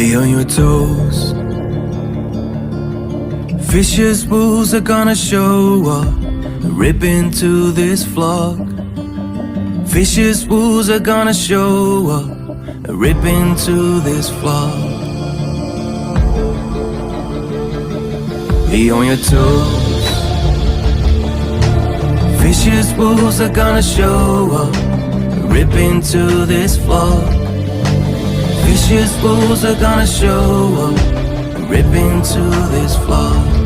Be on your toes. Vicious wolves are gonna show up and rip into this flock. Vicious wolves are gonna show up and rip into this flock. Be on your toes. Vicious wolves are gonna show up and rip into this flock. Vicious wolves are gonna show up and rip into this flock.